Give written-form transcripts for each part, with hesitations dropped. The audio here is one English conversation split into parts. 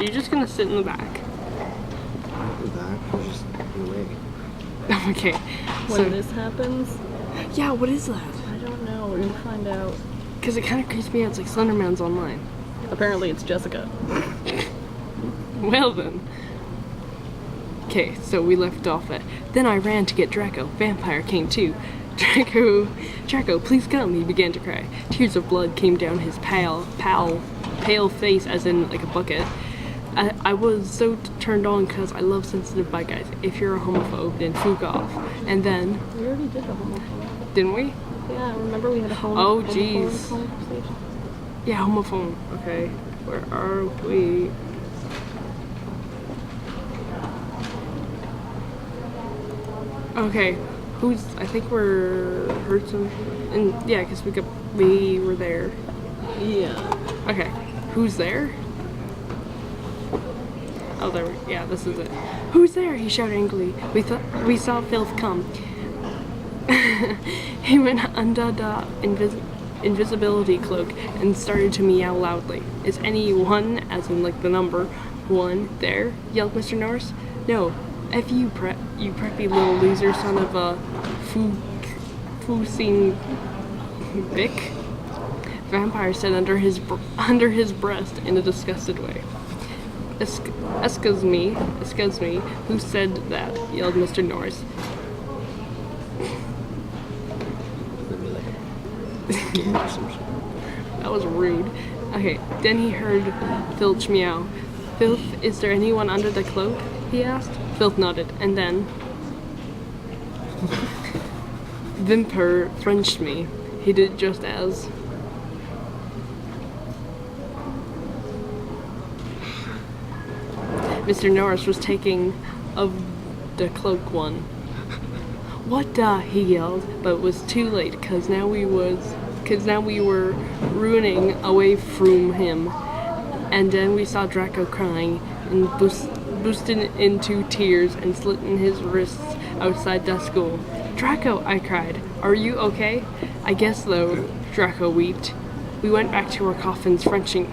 you just gonna sit in the back? Not in the back, I was just in the way. Okay. When this happens, Yeah, what is that? I don't know. We're gonna find out. Because it kind of creeps me out. It's like Slenderman's online. Apparently, it's Jessica. Well then. Okay, so we left off at. Then I ran to get Draco. Vampire came too. Draco, please come. He began to cry. Tears of blood came down his pale face, as in like a bucket. I was so turned on because I love sensitive bad guys. If you're a homophobe, then fuck off. And then. We already did the homophobe. Didn't we? Yeah, remember we had a Oh, homophobe jeez. conversation? Yeah, homophone. Okay. Where are we? Okay. I think we're Hertzen. And yeah, because we were there. Yeah. Okay. Who's there? Oh, there. Yeah, this is it. Who's there? He shouted angrily. We saw Filth come. He went under the invisibility cloak and started to meow loudly. Is anyone, as in like the number one, there? Yelled Mr. Norris. No. F you, you preppy little loser, son of a Fu-Sing Vic. Vampire said under his breast in a disgusted way. Excuse me, who said that? Yelled Mr. Norris. That was rude. Okay, then he heard Filch meow. Filth, is there anyone under the cloak? He asked. Filth nodded, and then Vimper Frenched me. He did just as. Mr. Norris was taking of the cloak one. What the? He yelled, but it was too late, cause now we were running away from him. And then we saw Draco crying and boosted into tears and slitting his wrists outside the school. Draco, I cried. Are you okay? I guess though, Draco wept. We went back to our coffins, Frenching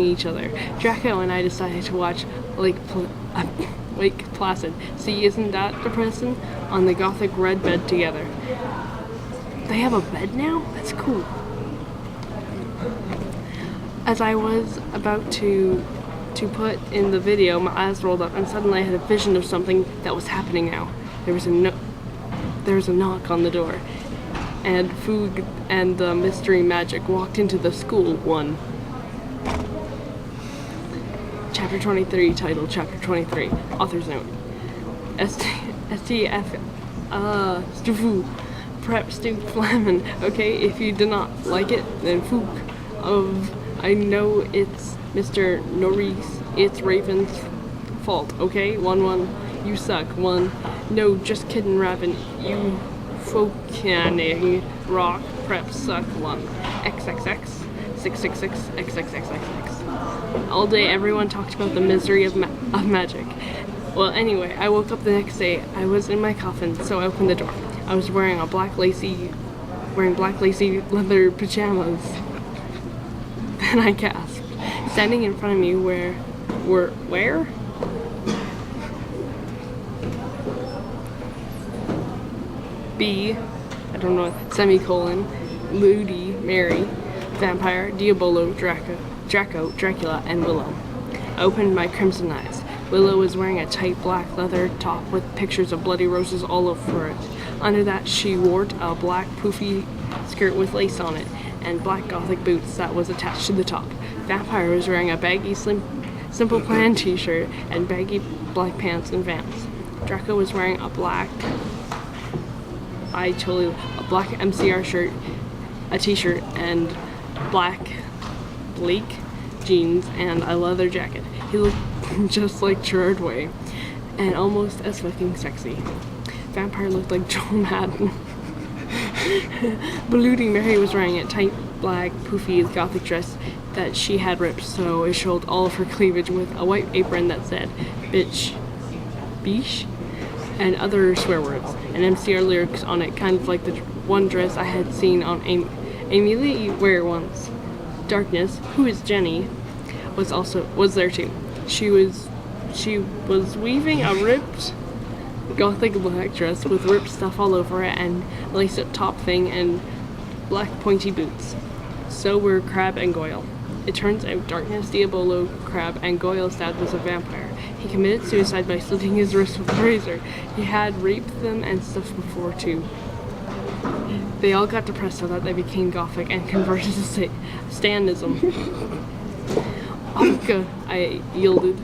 each other. Draco and I decided to watch Lake Placid. See, isn't that depressing? On the gothic red bed together. They have a bed now? That's cool. As I was about to put in the video, my eyes rolled up and suddenly I had a vision of something that was happening now. There was a knock on the door, and Foog and the Mystery Magic walked into the school. One. Chapter 23, title Chapter 23, Author's Note. STF, Stufu, Prep Stu Flamin. Okay, if you do not like it, then Foog I know it's Mr. Norris, it's Raven's fault, okay? 1-1, you suck. 1, no, just kidding, Raven, you fucking rock, prep suck. 1, XXX, 666, XXXXX. All day everyone talked about the misery of magic. Well, anyway, I woke up the next day. I was in my coffin, so I opened the door. I was wearing black lacy leather pajamas. Then I gasped. Standing in front of me where? B, I don't know, semicolon, Moody, Mary, Vampire, Diabolo, Draco, Dracula, and Willow. I opened my crimson eyes. Willow was wearing a tight black leather top with pictures of bloody roses all over it. Under that, she wore a black poofy skirt with lace on it, and black gothic boots that was attached to the top. Vampire was wearing a baggy Simple Plan t-shirt and baggy black pants and Vans. Draco was wearing a black MCR shirt, a t-shirt, and black jeans and a leather jacket. He looked just like Gerard Way, and almost as fucking sexy. Vampire looked like Joel Madden. Bloody Mary was wearing a tight black poofy gothic dress that she had ripped so it showed all of her cleavage, with a white apron that said bitch, beesh, and other swear words, and MCR lyrics on it, kind of like the one dress I had seen on Amy Lee wear once. Darkness, who is Jenny? was there too. She was weaving a ripped gothic black dress with ripped stuff all over it and laced up top thing and black pointy boots. So were Crab and Goyle. It turns out Darkness, Diabolo, Crab, and Goyle's dad was a vampire. He committed suicide by slitting his wrist with a razor. He had raped them and stuff before too. They all got depressed so that they became gothic and converted to Stanism. Anka, I yielded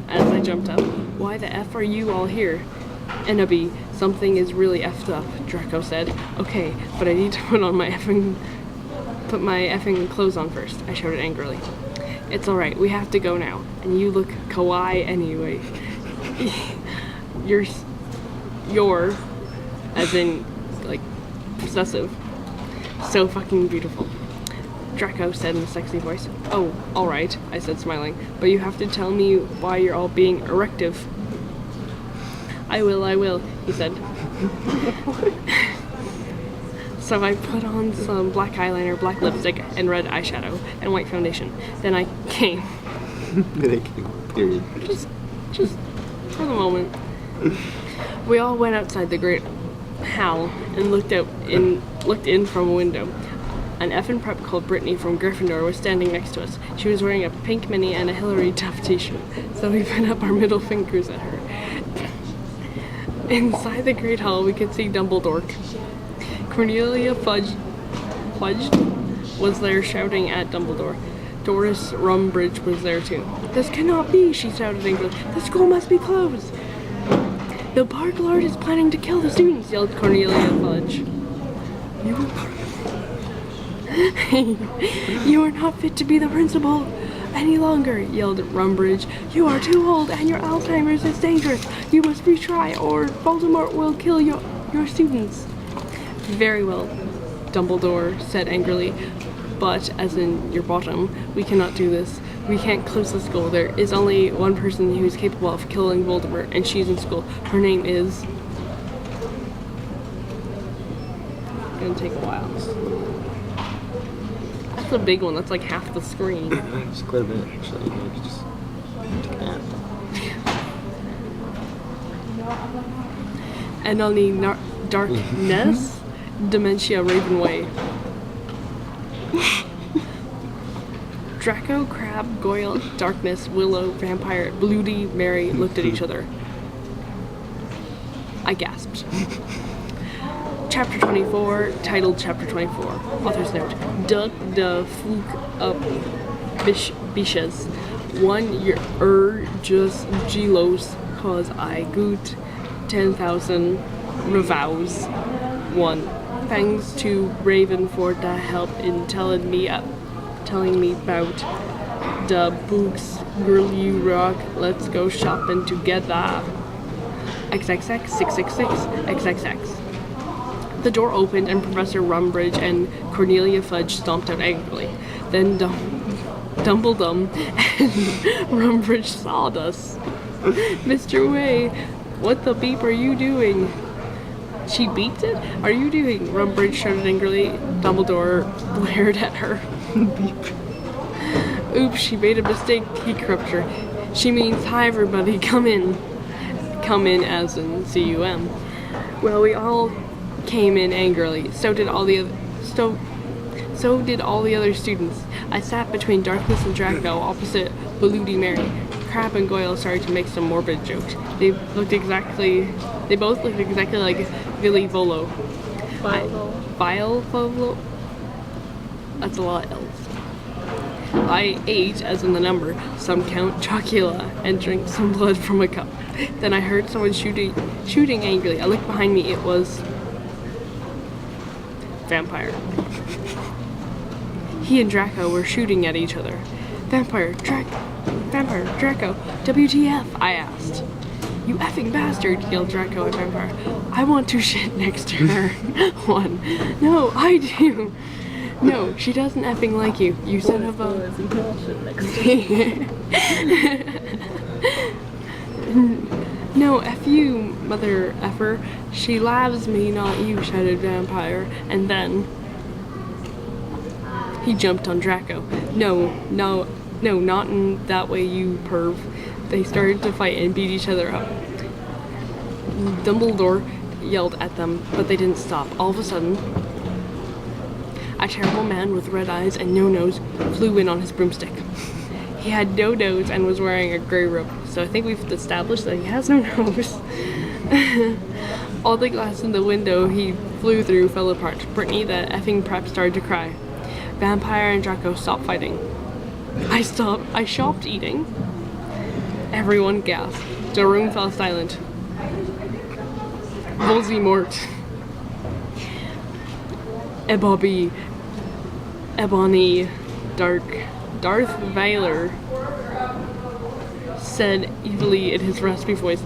as I jumped up. Why the F are you all here? Ennaby, something is really effed up, Draco said. Okay, but I need to put my effing clothes on first, I shouted angrily. It's alright, we have to go now. And you look kawaii anyway. You're, as in, like, possessive. So fucking beautiful. Draco said in a sexy voice. Oh, alright, I said smiling. But you have to tell me why you're all being erective. I will, he said. So I put on some black eyeliner, black lipstick, and red eyeshadow, and white foundation. Then I came. Period. Just for the moment. We all went outside the great hall and looked in from a window. An effin' prep called Brittany from Gryffindor was standing next to us. She was wearing a pink mini and a Hillary Duff t-shirt, so we put up our middle fingers at her. Inside the great hall, we could see Dumbledore. Cornelia Fudge was there shouting at Dumbledore. Doris Rumbridge was there too. This cannot be, she shouted angrily. The school must be closed. The Park Lord is planning to kill the students, yelled Cornelia Fudge. You are not fit to be the principal any longer, yelled Rumbridge. You are too old and your Alzheimer's is dangerous. You must retry or Voldemort will kill your students. Very well, Dumbledore said angrily. But, as in your bottom, we cannot do this. We can't close the school. There is only one person who is capable of killing Voldemort, and she's in school. Her name is... It's gonna take a while. That's a big one. That's like half the screen. It's quite a bit, actually. You could just take a nap. And on the Darkness, Dementia Ravenway. Draco, Crab, Goyle, Darkness, Willow, Vampire, Bloody Mary looked at each other. I gasped. Chapter 24, titled Chapter 24. Author's note. Duck de Fluke up Bishes. 1 year just Gelos, cause I goot 10,000 revows. 1. Thanks to Raven for the help in telling me about the books. Girl, you rock. Let's go shopping together. XXX 666 XXX. The door opened and Professor Rumbridge and Cornelia Fudge stomped out angrily. Then Dumbledore and Rumbridge sawed us. Mr. Way, what the beep are you doing? She beeped it? Are you doing? Rumbridge shouted angrily. Dumbledore glared at her. Beep. Oops, she made a mistake, he corrected her. She means, hi everybody, come in. Come in as in C-U-M. Well, we all came in angrily. So did all the other students. I sat between Darkness and Draco opposite Bloody Mary. Crab and Goyle started to make some morbid jokes. They both looked exactly like Billy Volo. Volo? That's a lot of L's. I ate, as in the number, some Count Chocula and drank some blood from a cup. Then I heard someone shooting angrily. I looked behind me. It was... Vampire. He and Draco were shooting at each other. Vampire, Draco, WTF? I asked. You effing bastard, yelled Draco at Vampire. I want to shit next to her. 1. No, I do. No, she doesn't effing like you. You son of a... No, F you, mother effer. She laughs me, not you, shouted Vampire. And then... He jumped on Draco. No, No, not in that way, you perv. They started to fight and beat each other up. Dumbledore yelled at them, but they didn't stop. All of a sudden, a terrible man with red eyes and no nose flew in on his broomstick. He had no nose and was wearing a grey robe, so I think we've established that he has no nose. All the glass in the window he flew through fell apart. Brittany, the effing prep, started to cry. Vampire and Draco stopped fighting. I stopped eating. Everyone gasped. The room fell silent. Voldemort. Ebony, Darth Vader said evilly in his raspy voice.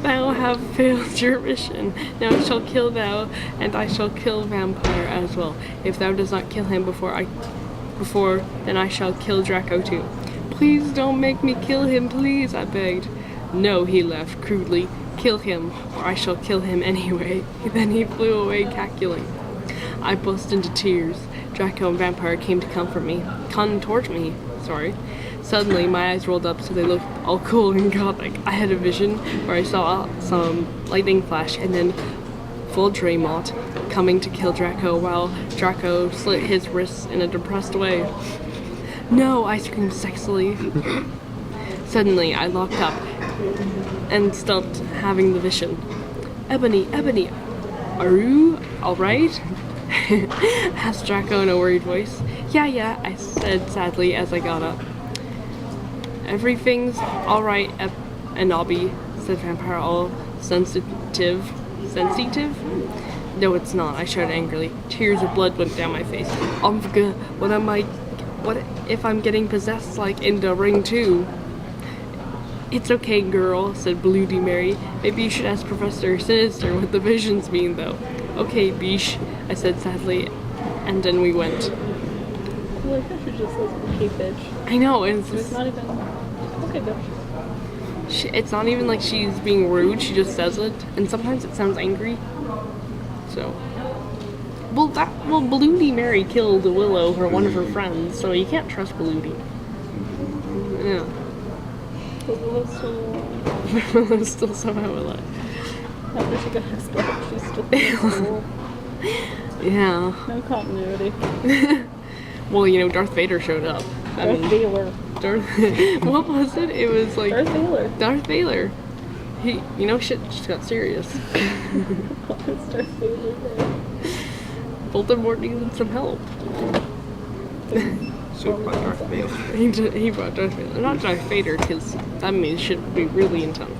Thou have failed your mission. Now shall kill thou, and I shall kill Vampire as well. If thou does not kill him before, then I shall kill Draco too. Please don't make me kill him, please, I begged. No, he laughed crudely. Kill him, or I shall kill him anyway. Then he flew away cackling. I burst into tears. Draco and Vampire came to contort me. Suddenly, my eyes rolled up so they looked all cool and gothic. I had a vision where I saw some lightning flash and then Voldemort coming to kill Draco while Draco slit his wrists in a depressed way. No, I screamed sexily. Suddenly, I locked up and stopped having the vision. Ebony, are you alright? Asked Draco in a worried voice. Yeah, I said sadly as I got up. Everything's alright, Enobi, said Vampire, all sensitive? No, it's not, I shouted angrily. Tears of blood went down my face. What if I'm getting possessed like in the ring too? It's okay, girl, said Bloody Mary. Maybe you should ask Professor Sinister what the visions mean, though. Okay, Bish, I said sadly, and then we went. I like how she just says, okay, bitch. I know, and It's not even, okay, bitch. It's not even like she's being rude, she just says it, and sometimes it sounds angry. So. Well, Bloody Mary killed Willow, one of her friends, so you can't trust Bloody. Yeah. Willow's still somehow alive. After she got expelled, she's still cool. Yeah. No continuity. Well, Darth Vader showed up. Vader. What was it? It was like Darth Vader. He, shit just got serious. What is Darth Vader doing? Voldemort needed some help. So by Darth Vader. He brought Darth Vader. Not Darth Vader, because that means shit would be really intense.